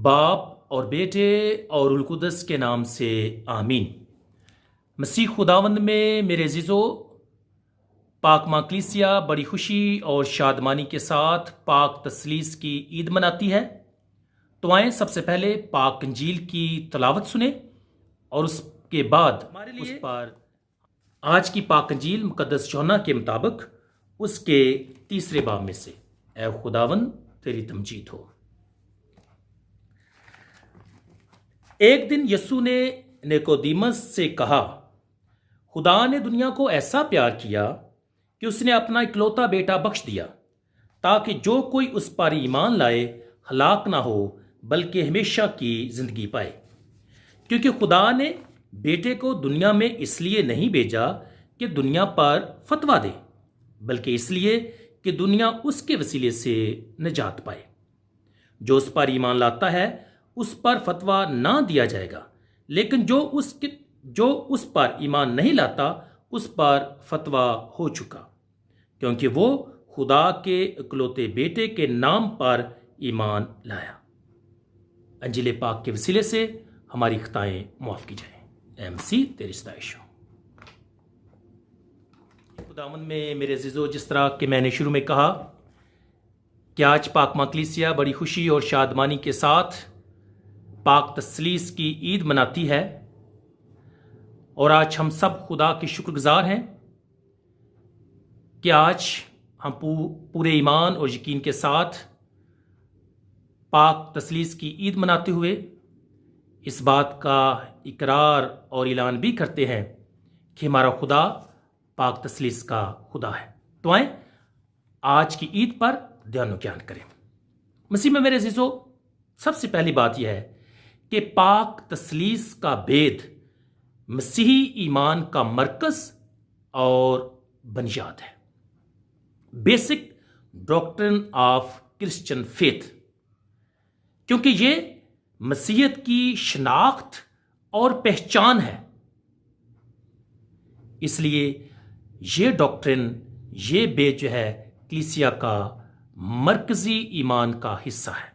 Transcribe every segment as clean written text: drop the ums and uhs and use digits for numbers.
बाप और बेटे और उल कुदस के नाम से आमीन। मसीह खुदावंद में मेरे अज़ीज़ों, पाक मां कलीसिया बड़ी खुशी और शादमानी के साथ पाक तसलीस की ईद मनाती है। तो आएँ सबसे पहले पाक अंजील की तलावत सुने और उसके बाद उस पर आज की पाक अंजील मुकद्दस यूहन्ना के मुताबिक उसके तीसरे बाब में से ऐ खुदावंद तेरी तमजीद हो। एक दिन यीशु ने निकोदेमस से कहा, खुदा ने दुनिया को ऐसा प्यार किया कि उसने अपना इकलौता बेटा बख्श दिया, ताकि जो कोई उस पर ईमान लाए हलाक ना हो बल्कि हमेशा की जिंदगी पाए। क्योंकि खुदा ने बेटे को दुनिया में इसलिए नहीं भेजा कि दुनिया पर फतवा दे, बल्कि इसलिए कि दुनिया उसके वसीले से निजात पाए। जो उस पर ईमान लाता है उस पर फतवा ना दिया जाएगा, लेकिन जो उस पर ईमान नहीं लाता उस पर फतवा हो चुका, क्योंकि वो खुदा के इकलौते बेटे के नाम पर ईमान लाया। अंजिल पाक के वसीले से हमारी खताएं माफ की जाएं। एमसी तेरी सताइश हो। खुदावंद में मेरे अज़ीज़ों, जिस तरह कि मैंने शुरू में कहा कि आज पाक मां कलीसिया बड़ी खुशी और शादमानी के साथ पाक तसलीस की ईद मनाती है, और आज हम सब खुदा के शुक्रगुजार हैं कि आज हम पूरे ईमान और यकीन के साथ पाक तसलीस की ईद मनाते हुए इस बात का इकरार और ऐलान भी करते हैं कि हमारा खुदा पाक तसलीस का खुदा है। तो आए आज की ईद पर ध्यान ज्ञान करें। मसीह में मेरे अज़ीज़ों, सबसे पहली बात यह है कि पाक तसलीस का भेद मसीही ईमान का मरकज और बुनियाद है। Basic doctrine of Christian faith, क्योंकि ये मसीहत की शनाख्त और पहचान है। इसलिए ये डॉक्ट्रिन, ये भेद जो है कलीसिया का मरकजी ईमान का हिस्सा है।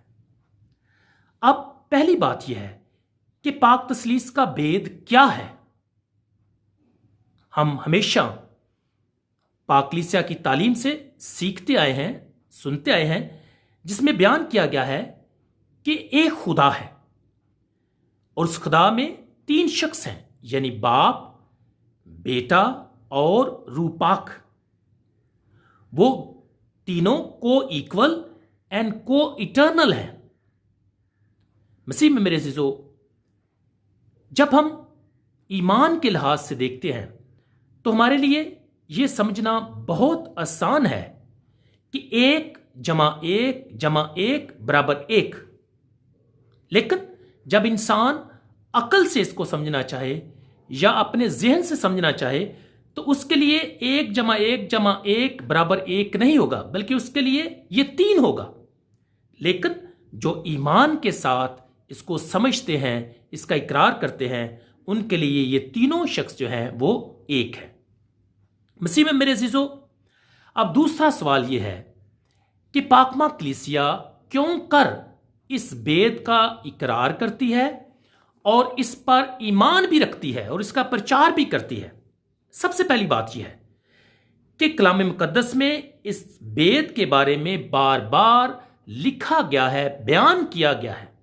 अब पहली बात यह है कि पाक तसलीस का भेद क्या है। हम हमेशा पाक कलीसिया की तालीम से सीखते आए हैं, सुनते आए हैं, जिसमें बयान किया गया है कि एक खुदा है और उस खुदा में तीन शख्स हैं, यानी बाप, बेटा और रूह पाक। वो तीनों को इक्वल एंड को इटर्नल है। मसीह में मेरे अज़ीज़ों, जब हम ईमान के लिहाज से देखते हैं तो हमारे लिए यह समझना बहुत आसान है कि 1 जमा 1 जमा 1 बराबर 1। लेकिन जब इंसान अकल से इसको समझना चाहे या अपने जहन से समझना चाहे तो उसके लिए 1 जमा 1 जमा 1 बराबर 1 नहीं होगा, बल्कि उसके लिए यह 3 होगा। लेकिन जो ईमान के साथ इसको समझते हैं, इसका इकरार करते हैं, उनके लिए ये तीनों शख्स जो हैं वो एक है। मसीह में मेरे अज़ीज़ों, अब दूसरा सवाल यह है कि पाक मां कलीसिया क्यों कर इस भेद का इकरार करती है और इस पर ईमान भी रखती है और इसका प्रचार भी करती है। सबसे पहली बात यह है कि कलाम मुकद्दस में इस भेद के बारे में बार बार लिखा गया है, बयान किया गया है।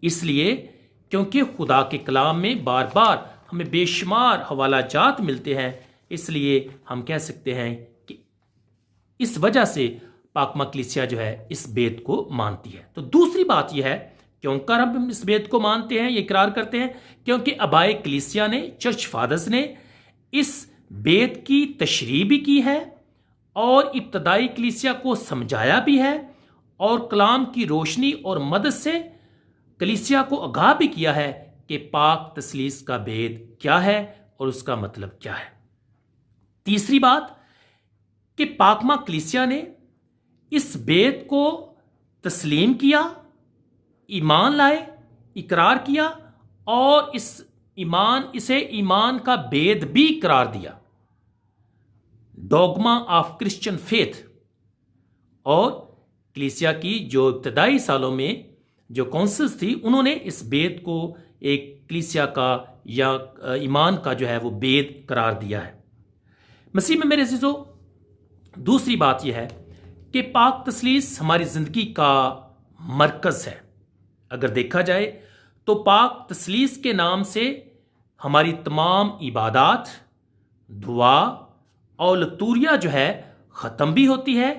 इसलिए क्योंकि खुदा के कलाम में बार बार हमें बेशुमार हवाला जात मिलते हैं, इसलिए हम कह सकते हैं कि इस वजह से पाक मां कलीसिया जो है इस भेद को मानती है। तो दूसरी बात यह है क्यों कर हम इस भेद को मानते हैं, ये इकरार करते हैं, क्योंकि अबाए कलीसिया ने, चर्च फादर्स ने इस भेद की तशरीह भी की है और इब्तदाई कलीसिया को समझाया भी है और कलाम की रोशनी और मदद से कलीसिया को आगाह भी किया है कि पाक तसलीस का भेद क्या है और उसका मतलब क्या है। तीसरी बात कि पाक मां कलीसिया ने इस भेद को तस्लीम किया, ईमान लाए, इकरार किया और इसे ईमान का भेद भी करार दिया, डॉगमा ऑफ क्रिश्चियन फेथ। और कलीसिया की जो इब्तदाई सालों में जो काउंसिल्स थी, उन्होंने इस बेद को एक कलीसिया का या ईमान का जो है वो बेद करार दिया है। मसीह में मेरे अजीजों, दूसरी बात यह है कि पाक तसलीस हमारी जिंदगी का मरकज है। अगर देखा जाए तो पाक तसलीस के नाम से हमारी तमाम इबादत, दुआ और लतूरिया जो है ख़त्म भी होती है,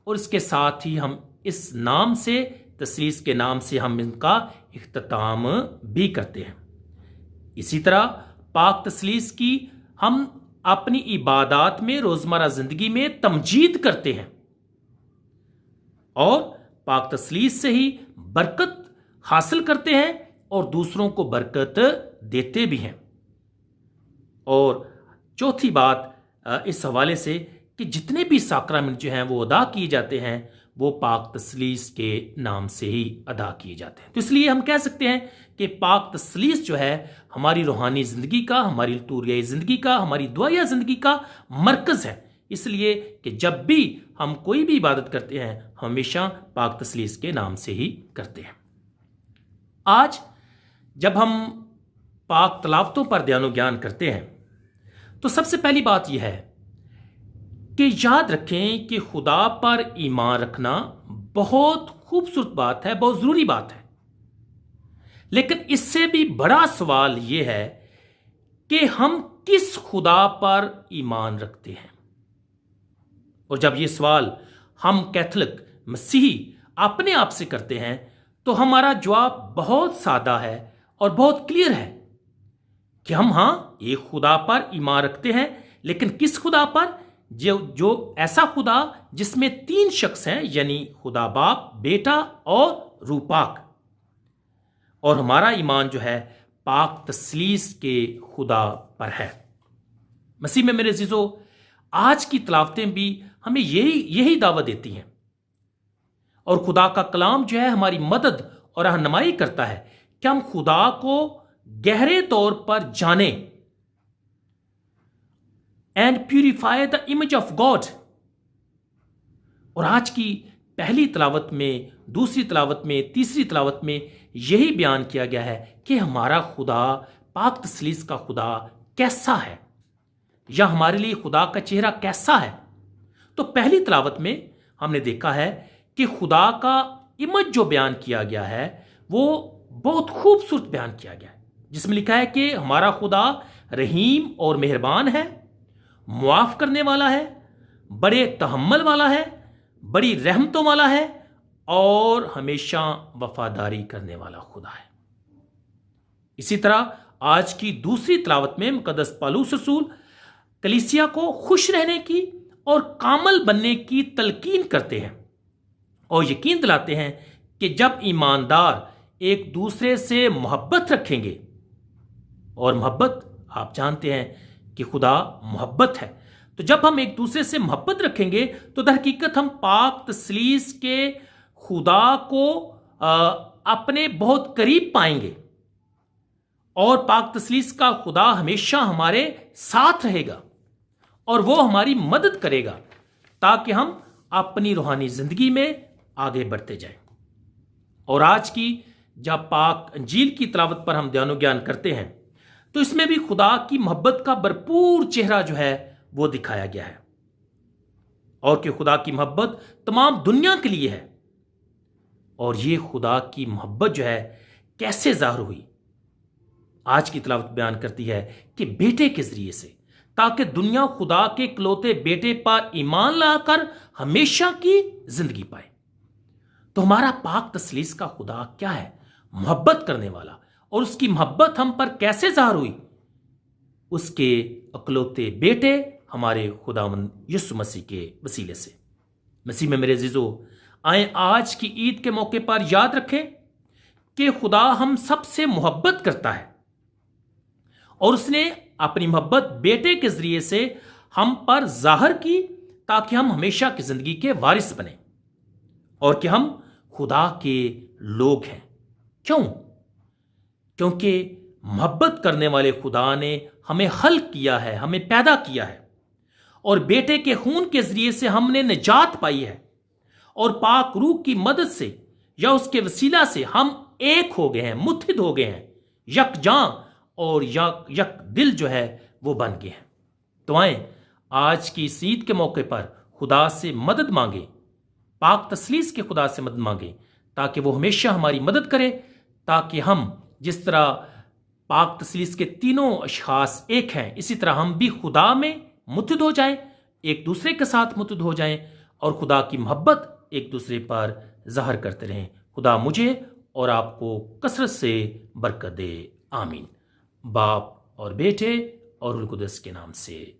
और इसके साथ ही हम इस नाम से, तसलीस के नाम से, हम इनका इख्तिताम भी करते हैं। इसी तरह पाक तसलीस की हम अपनी इबादत में, रोज़मर्रा ज़िंदगी में तमजीद करते हैं, और पाक तसलीस से ही बरकत हासिल करते हैं और दूसरों को बरकत देते भी हैं। और चौथी बात इस हवाले से कि जितने भी साक्रामेंट जो हैं वो अदा किए जाते हैं, वो पाक तसलीस के नाम से ही अदा किए जाते हैं। तो इसलिए हम कह सकते हैं कि पाक तसलीस जो है हमारी रूहानी ज़िंदगी का, हमारी लतूरियाई ज़िंदगी का, हमारी दुआया ज़िंदगी का मरकज़ है। इसलिए कि जब भी हम कोई भी इबादत करते हैं, हमेशा पाक तसलीस के नाम से ही करते हैं। आज जब हम पाक तलावतों पर ध्यान ज्ञान करते हैं, तो सबसे पहली बात यह है कि याद रखें कि खुदा पर ईमान रखना बहुत खूबसूरत बात है, बहुत ज़रूरी बात है। लेकिन इससे भी बड़ा सवाल यह है कि हम किस खुदा पर ईमान रखते हैं। और जब यह सवाल हम कैथोलिक मसीही अपने आप से करते हैं, तो हमारा जवाब बहुत सादा है और बहुत क्लियर है कि हम एक खुदा पर ईमान रखते हैं, लेकिन किस खुदा पर? जो ऐसा खुदा जिसमें 3 शख्स हैं, यानी खुदा बाप, बेटा और रूह पाक। और हमारा ईमान जो है पाक तसलीस के खुदा पर है। मसीह में मेरे अजीजों, आज की तलावतें भी हमें यही दावत देती हैं, और खुदा का कलाम जो है हमारी मदद और रहनुमाई करता है कि हम खुदा को गहरे तौर पर जानें and purify the image of God. और आज की पहली तलावत में, दूसरी तलावत में, तीसरी तलावत में यही बयान किया गया है कि हमारा खुदा, पाक तसलीस का खुदा कैसा है, या हमारे लिए खुदा का चेहरा कैसा है। तो पहली तलावत में हमने देखा है कि खुदा का इमेज जो बयान किया गया है वो बहुत खूबसूरत बयान किया गया है, जिसमें लिखा है कि हमारा खुदा रहीम और मेहरबान है, मुआफ करने वाला है, बड़े तहम्मुल वाला है, बड़ी रहमतों वाला है, और हमेशा वफादारी करने वाला खुदा है। इसी तरह आज की दूसरी तलावत में मुकद्दस पौलुस रसूल कलीसिया को खुश रहने की और कामल बनने की तलकीन करते हैं, और यकीन दिलाते हैं कि जब ईमानदार एक दूसरे से मोहब्बत रखेंगे, और मोहब्बत आप जानते हैं कि खुदा मोहब्बत है, तो जब हम एक दूसरे से मोहब्बत रखेंगे तो दर हकीकत हम पाक तसलीस के खुदा को अपने बहुत करीब पाएंगे, और पाक तसलीस का खुदा हमेशा हमारे साथ रहेगा और वो हमारी मदद करेगा ताकि हम अपनी रूहानी जिंदगी में आगे बढ़ते जाएं। और आज की जब पाक अंजील की तलावत पर हम ध्यान ज्ञान करते हैं, तो इसमें भी खुदा की मोहब्बत का भरपूर चेहरा जो है वो दिखाया गया है, और कि खुदा की मोहब्बत तमाम दुनिया के लिए है। और ये खुदा की मोहब्बत जो है कैसे जाहिर हुई, आज की तलावत बयान करती है कि बेटे के जरिए से, ताकि दुनिया खुदा के इकलौते बेटे पर ईमान लाकर हमेशा की जिंदगी पाए। तो हमारा पाक तसलीस का खुदा क्या है? मोहब्बत करने वाला। और उसकी मोहब्बत हम पर कैसे जाहिर हुई? उसके इकलौते बेटे हमारे खुदावंद यीशु मसीह के वसीले से। मसीह में मेरे अजीजों, आए आज की ईद के मौके पर याद रखें कि खुदा हम सबसे मोहब्बत करता है, और उसने अपनी मोहब्बत बेटे के जरिए से हम पर जाहिर की ताकि हम हमेशा की जिंदगी के वारिस बने और कि हम खुदा के लोग हैं। क्यों? क्योंकि मोहब्बत करने वाले खुदा ने हमें खल्क किया है, हमें पैदा किया है, और बेटे के खून के जरिए से हमने निजात पाई है, और पाक रूह की मदद से या उसके वसीला से हम एक हो गए हैं, मुत्हिद हो गए हैं, यकजां और यक दिल जो है वो बन गए हैं। तो आए आज की इस ईद के मौके पर खुदा से मदद मांगे, पाक तसलीस के खुदा से मदद मांगे, ताकि वो हमेशा हमारी मदद करे, ताकि हम जिस तरह पाक तसलीस के तीनों अशखास एक हैं, इसी तरह हम भी खुदा में मुत्हिद हो जाएं, एक दूसरे के साथ मुत्हिद हो जाएं और खुदा की मोहब्बत एक दूसरे पर ज़ाहिर करते रहें। खुदा मुझे और आपको कसरत से बरकत दे। आमीन। बाप और बेटे और रूह कुदस के नाम से।